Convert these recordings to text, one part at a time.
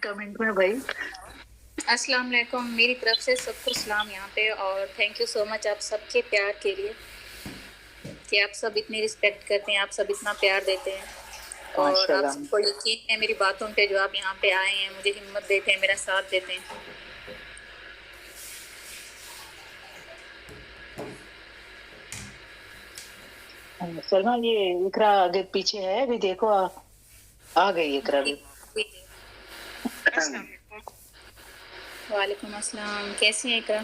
Comment में भाई। अस्सलाम वालेकुम, मेरी तरफ से सबको सलाम यहाँ पे, और थैंक यू सो मच आप सबके प्यार के लिए कि आप सब इतनी रिस्पेक्ट करते हैं, आप सब इतना प्यार देते हैं, और आप सबको यकीन है मेरी बातों पे जो आप यहाँ पे आए हैं, मुझे हिम्मत देते हैं, मेरा साथ देते हैं। सलमा, ये इकरा आगे पीछे है, अभी देखो आ गई इकरा भी। वालेकुम अस्सलाम, कैसी है इकरा?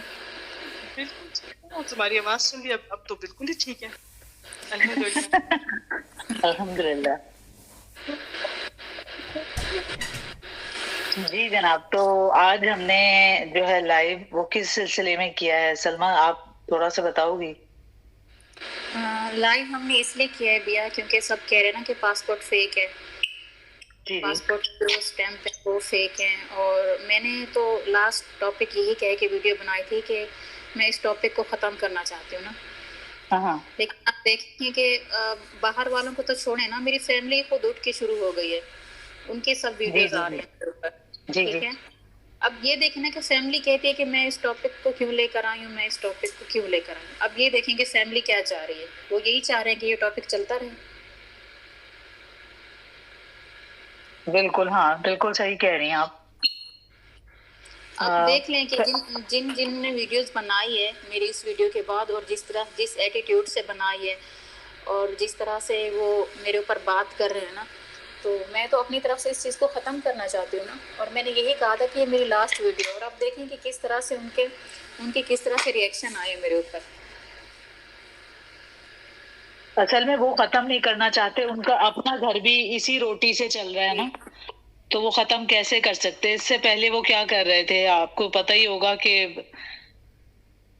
बिल्कुल, तुम्हारी आवाज सुन ली, अब तो बिल्कुल ही ठीक है, अल्हम्दुलिल्लाह। अल्हम्दुलिल्लाह। जी जनाब, तो आज हमने जो है लाइव वो किस सिलसिले में किया है, सलमा आप थोड़ा सा बताओगी? लाइव हमने इसलिए किया है बिया, क्योंकि सब कह रहे हैं ना कि पासपोर्ट फेक है, पासपोर्ट जो स्टैम्प है वो फेक है। और मैंने तो लास्ट टॉपिक यही कह के वीडियो बनाई थी कि मैं इस टॉपिक को ख़त्म करना चाहती हूँ ना। लेकिन आप देखें कि बाहर वालों को तो छोड़े ना, मेरी फैमिली खुद उठ के शुरू हो गई है, उनके सब वीडियोस आ रहे हैं, ठीक है। अब ये देखना कि फैमिली कहती है कि मैं इस टॉपिक को क्यों लेकर आई हूँ, मैं इस टॉपिक को क्यों लेकर आई हूँ। अब ये देखें कि फैमिली क्या चाह रही है, वो यही चाह रहे हैं कि ये टॉपिक चलता रहे। बिल्कुल, हाँ बिल्कुल सही कह रही हैं आप। देख लें कि जिन ने वीडियोस बनाई है मेरी इस वीडियो के बाद, और जिस एटीट्यूड से बनाई है और जिस तरह से वो मेरे ऊपर बात कर रहे हैं ना, तो मैं तो अपनी तरफ से इस चीज़ को ख़त्म करना चाहती हूँ ना। और मैंने यही कहा था कि ये मेरी लास्ट वीडियो, और आप देखें कि किस तरह से उनके किस तरह से रिएक्शन आए मेरे ऊपर। असल में वो खत्म नहीं करना चाहते, उनका अपना घर भी इसी रोटी से चल रहा है ना, तो वो खत्म कैसे कर सकते? इससे पहले वो क्या कर रहे थे आपको पता ही होगा कि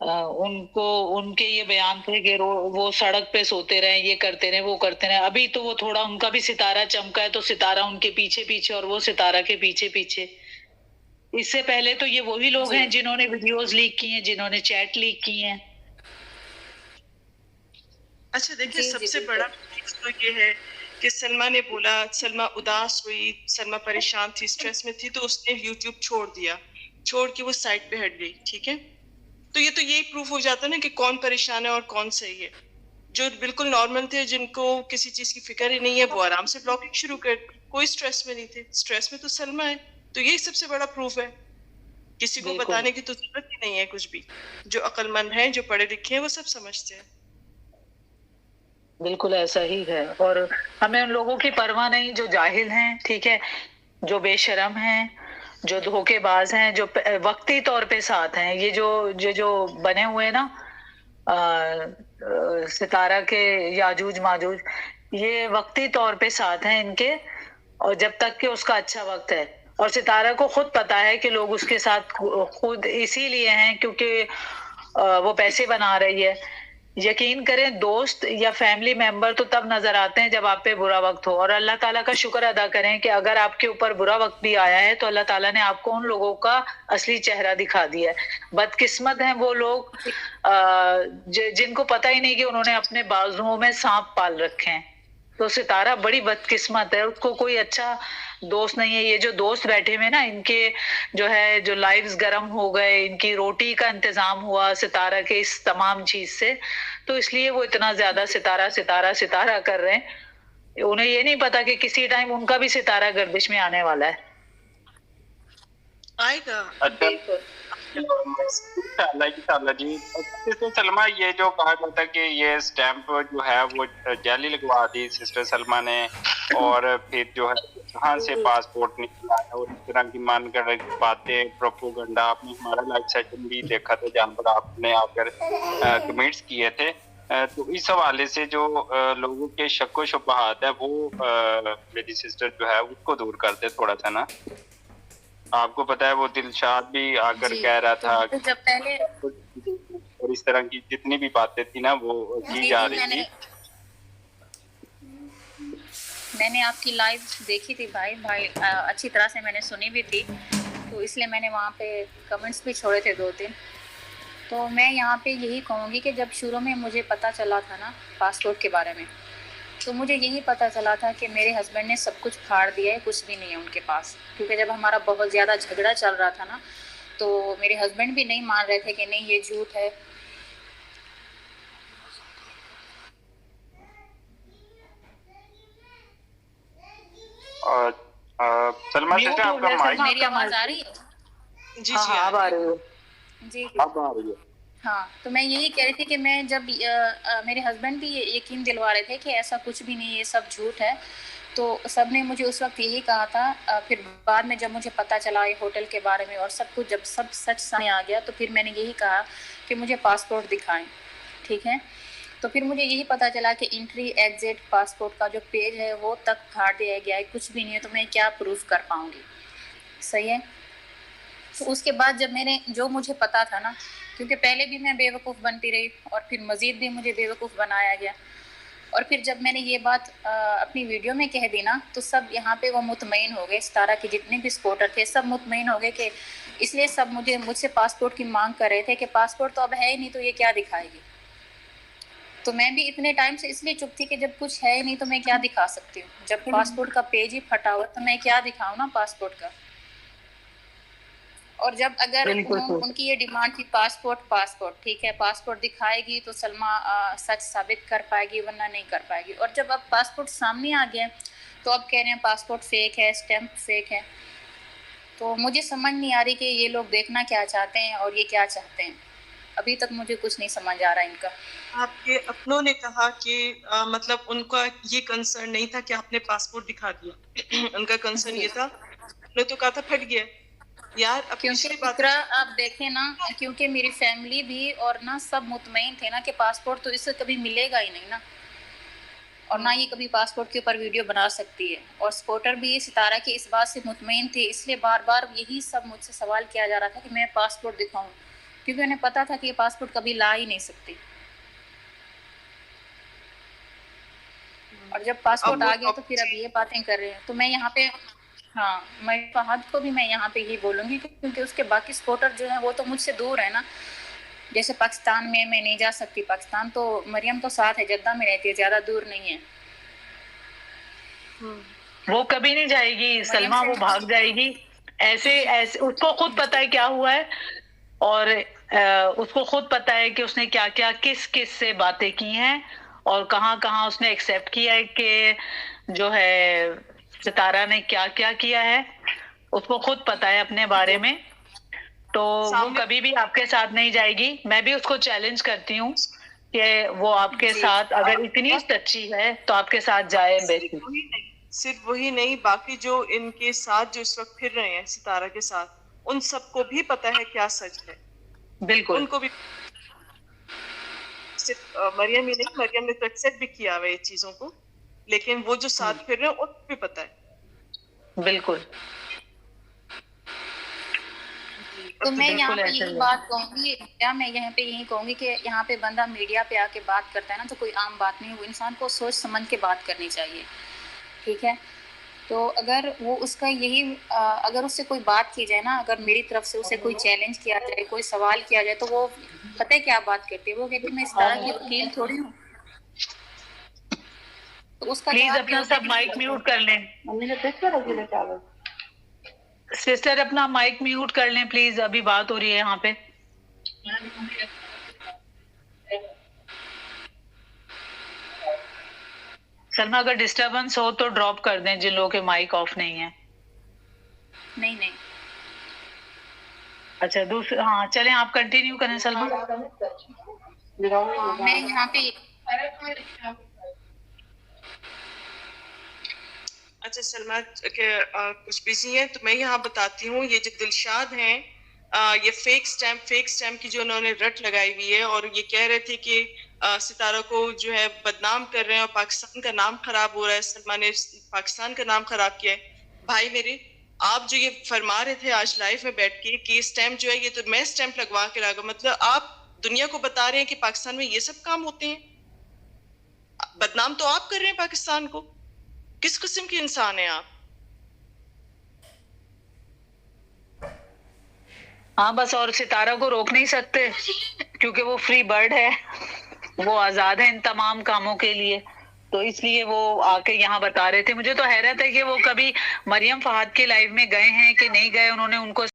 उनको उनके ये बयान थे कि वो सड़क पे सोते रहे, ये करते रहे, वो करते रहे। अभी तो वो थोड़ा उनका भी सितारा चमका है, तो सितारा उनके पीछे पीछे और वो सितारा के पीछे पीछे। इससे पहले तो ये वही लोग हैं जिन्होंने वीडियोस लीक की हैं, जिन्होंने चैट लीक की हैं। अच्छा देखिए, सबसे बड़ा तो ये है कि सलमा ने बोला, सलमा उदास हुई, सलमा परेशान थी, स्ट्रेस में थी, तो उसने यूट्यूब छोड़ दिया, छोड़ के वो साइड पे हट गई, ठीक है। तो ये तो यही प्रूफ हो जाता है ना कि कौन परेशान है और कौन सही है। जो बिल्कुल नॉर्मल थे, जिनको किसी चीज की फिक्र ही नहीं है, वो आराम से ब्लॉगिंग शुरू कर, कोई स्ट्रेस में नहीं थे। स्ट्रेस में तो सलमा है, तो यही सबसे बड़ा प्रूफ है। किसी को बताने की तो जरूरत ही नहीं है कुछ भी। जो अक्लमंद हैं, जो पढ़े लिखे हैं, वो सब समझते हैं। बिल्कुल ऐसा ही है, और हमें उन लोगों की परवाह नहीं जो जाहिल हैं, ठीक है, जो बेशरम हैं, जो धोखेबाज हैं, जो वक्ती तौर पे साथ हैं। ये जो बने हुए ना सितारा के याजूज माजूज, ये वक्ती तौर पे साथ हैं इनके, और जब तक कि उसका अच्छा वक्त है। और सितारा को खुद पता है कि लोग उसके साथ खुद इसीलिए हैं क्योंकि वो पैसे बना रही है। यकीन करें, दोस्त या फैमिली मेंबर तो तब नजर आते हैं जब आप पे बुरा वक्त हो, और अल्लाह ताला का शुक्र अदा करें कि अगर आपके ऊपर बुरा वक्त भी आया है तो अल्लाह ताला ने आपको उन लोगों का असली चेहरा दिखा दिया है। बदकिस्मत हैं वो लोग जिनको पता ही नहीं कि उन्होंने अपने बाजुओं में सांप पाल रखे हैं। तो सितारा बड़ी बदकिस्मत है, उसको कोई अच्छा दोस्त नहीं है। ये जो दोस्त बैठे हुए ना, इनके जो है जो लाइव्स गर्म हो गए, इनकी रोटी का इंतजाम हुआ सितारा के इस तमाम चीज से, तो इसलिए वो इतना ज्यादा सितारा सितारा सितारा कर रहे हैं। उन्हें ये नहीं पता कि किसी टाइम उनका भी सितारा गर्दिश में आने वाला है। आएगा। जी, सिस्टर सलमा, ये जो कहा जाता है कि ये स्टैंप जो है वो जाली लगवा दी सिस्टर सलमा ने, और फिर जो है कहाँ से पासपोर्ट निकला है, और इस तरह की मान कर बातें, प्रोपोगंडा। आपने हमारा लाइव सेशन भी देखा था जहाँ पर आपने आकर कमेंट्स किए थे। तो इस हवाले से जो लोगों के शक्को शुबहात है वो मेरी सिस्टर जो है उसको दूर करते थोड़ा सा ना। आपको पता है वो दिलशाद भी आकर कह रहा था तो जब पहले और इस तरह की जितनी भी बातें थी ना वो की जा रही थी। मैंने आपकी लाइव देखी थी भाई, अच्छी तरह से मैंने सुनी भी थी, तो इसलिए मैंने वहाँ पे कमेंट्स भी छोड़े थे 2-3। तो मैं यहाँ पे यही कहूँगी कि जब शुरू में मुझे पता चला था ना पासपोर्ट के बारे में, तो मुझे यही पता चला था कि मेरे हस्बैंड ने सब कुछ फाड़ दिया है, कुछ भी नहीं है उनके पास। क्योंकि जब हमारा बहुत ज़्यादा झगड़ा चल रहा था ना, तो मेरे हस्बैंड भी नहीं मान रहे थे कि नहीं ये झूठ है। सलमा सिस्टर, आपका माइक, मेरी आवाज आ रही है? जी जी अब आ रही है। जी अब आ रही है। हाँ, तो मैं यही कह रही थी कि मैं जब मेरे हस्बैंड भी यकीन दिलवा रहे थे कि ऐसा कुछ भी नहीं, ये सब झूठ है। तो सब ने मुझे उस वक्त यही कहा था। फिर बाद में जब मुझे पता चला ये होटल के बारे में और सब कुछ, जब सब सच सामने आ गया, तो फिर मैंने यही कहा कि मुझे पासपोर्ट दिखाएं, ठीक है। तो फिर मुझे यही पता चला कि एंट्री एग्जिट पासपोर्ट का जो पेज है वो तक फाड़ दिया गया है, कुछ भी नहीं है। तो मैं क्या प्रूफ कर पाऊँगी, सही है। तो उसके बाद जब मैंने, जो मुझे पता था ना, क्योंकि पहले भी मैं बेवकूफ़ बनती रही और फिर मज़ीद भी मुझे बेवकूफ़ बनाया गया। और फिर जब मैंने ये बात अपनी वीडियो में कह दी ना, तो सब यहाँ पे वो मुतमईन हो गए, सितारा के जितने भी सपोर्टर थे सब मुतमईन हो गए कि इसलिए सब मुझसे पासपोर्ट की मांग कर रहे थे कि पासपोर्ट तो अब है ही नहीं, तो ये क्या दिखाएगी। तो मैं भी इतने टाइम से इसलिए चुप थी कि जब कुछ है ही नहीं तो मैं क्या दिखा सकती हूँ। जब पासपोर्ट का पेज ही फटा हुआ तो मैं क्या दिखाऊँ ना पासपोर्ट का। और जब अगर उनकी ये डिमांड थी पासपोर्ट, ठीक है, पासपोर्ट दिखाएगी तो सलमा सच साबित कर पाएगी, वरना नहीं कर पाएगी। और जब अब पासपोर्ट सामने आ गया तो अब कह रहे हैं पासपोर्ट फेक है, स्टैम्प फेक है। तो मुझे समझ नहीं आ रही कि ये लोग देखना क्या चाहते हैं और ये क्या चाहते हैं। अभी तक मुझे कुछ नहीं समझ आ रहा इनका। आपके अपनों ने कहा कि मतलब उनका ये कंसर्न नहीं था कि आपने पासपोर्ट दिखा दिया। उनका कंसर्न ये था, उन्होंने तो कहा था फट गया यार। अब क्योंकि इकरा आप देखें ना, क्योंकि मेरी फैमिली भी और ना सब मुतमईन थे ना कि पासपोर्ट तो इससे कभी मिलेगा ही नहीं ना, और ना ये कभी पासपोर्ट के ऊपर वीडियो बना सकती है। और सपोर्टर भी सितारा की इस बात से मुतमईन थे, इसलिए बार बार यही सब मुझसे सवाल किया जा रहा था कि मैं पासपोर्ट दिखाऊं, क्योंकि उन्हें पता था कि ये पासपोर्ट कभी ला ही नहीं सकती। और जब पासपोर्ट आ गया तो फिर अब ये बातें कर रहे हैं। तो मैं यहाँ पे, हाँ, मैं फहद को भी मैं यहाँ पे ये बोलूँगी क्योंकि उसके बाकी सपोर्टर जो हैं वो तो मुझसे दूर है ना। जैसे पाकिस्तान में मैं नहीं जा सकती, पाकिस्तान तो मरियम तो साथ है, जद्दा में रहती है, ज़्यादा दूर नहीं है। वो कभी नहीं जाएगी सलमा, वो भाग जाएगी। ऐसे उसको खुद पता है क्या हुआ है, और उसको खुद पता है कि उसने क्या क्या किस से बातें की हैं और कहाँ कहाँ उसने एक्सेप्ट किया है कि जो है सितारा ने क्या क्या किया है। उसको खुद पता है अपने बारे में, तो वो कभी भी आपके साथ नहीं जाएगी। मैं भी उसको चैलेंज करती हूँ कि वो आपके साथ अगर इतनी सच्ची है तो आपके साथ जाए। सिर्फ वही नहीं, बाकी जो इनके साथ जो इस वक्त फिर रहे हैं सितारा के साथ, उन सबको भी पता है क्या सच है। बिल्कुल, उनको भी, सिर्फ मरियम ही नहीं, मरियम ने तो एक्सेप्ट भी किया हुआ ये चीजों को, लेकिन वो जो साथ फिर रहे हैं उनको भी पता है। बिल्कुल। तो मैं यहाँ पे यही बात कहूँगी, क्या मैं यहाँ पे यही कहूँगी कि यहाँ पे बंदा मीडिया पे आके बात करता है ना, तो कोई आम बात नहीं, वो इंसान को सोच समझ के बात करनी चाहिए, ठीक है। तो अगर वो उसका यही अगर उससे कोई बात की जाए ना, अगर मेरी तरफ से उसे कोई चैलेंज किया जाए, कोई सवाल किया जाए, तो वो पता है क्या बात करती है, वो कहती मैं इस तरह की वकील थोड़ी हूँ। तो उसका प्लीज अपना सब माइक म्यूट कर लें। सिस्टर अपना माइक म्यूट कर लें प्लीज, अभी बात हो रही है यहाँ पे। सलमा अगर डिस्टरबेंस हो तो ड्रॉप कर दें, जिन लोगों के माइक ऑफ नहीं है। नहीं अच्छा, दूसरा, हाँ चलें, आप कंटिन्यू करें सलमा। मैं यहाँ पे, अच्छा सलमा के कुछ बिजी है तो मैं यहाँ बताती हूँ। ये जो दिलशाद हैं, ये फेक स्टैम्प की जो उन्होंने रट लगाई हुई है, और ये कह रहे थे कि सितारा को जो है बदनाम कर रहे हैं और पाकिस्तान का नाम खराब हो रहा है, सलमा ने पाकिस्तान का नाम खराब किया है। भाई मेरे, आप जो ये फरमा रहे थे आज लाइव में बैठ के कि स्टैम्प जो है ये तो मैं स्टैम्प लगवा के लाऊंगा, मतलब आप दुनिया को बता रहे हैं कि पाकिस्तान में ये सब काम होते हैं। बदनाम तो आप कर रहे हैं पाकिस्तान को। किस किस्म के इंसान हैं आप? हाँ बस, और सितारा को रोक नहीं सकते क्योंकि वो फ्री बर्ड है, वो आजाद है इन तमाम कामों के लिए। तो इसलिए वो आके यहाँ बता रहे थे। मुझे तो हैरत है कि वो कभी मरियम फहद के लाइव में गए हैं कि नहीं गए, उन्होंने उनको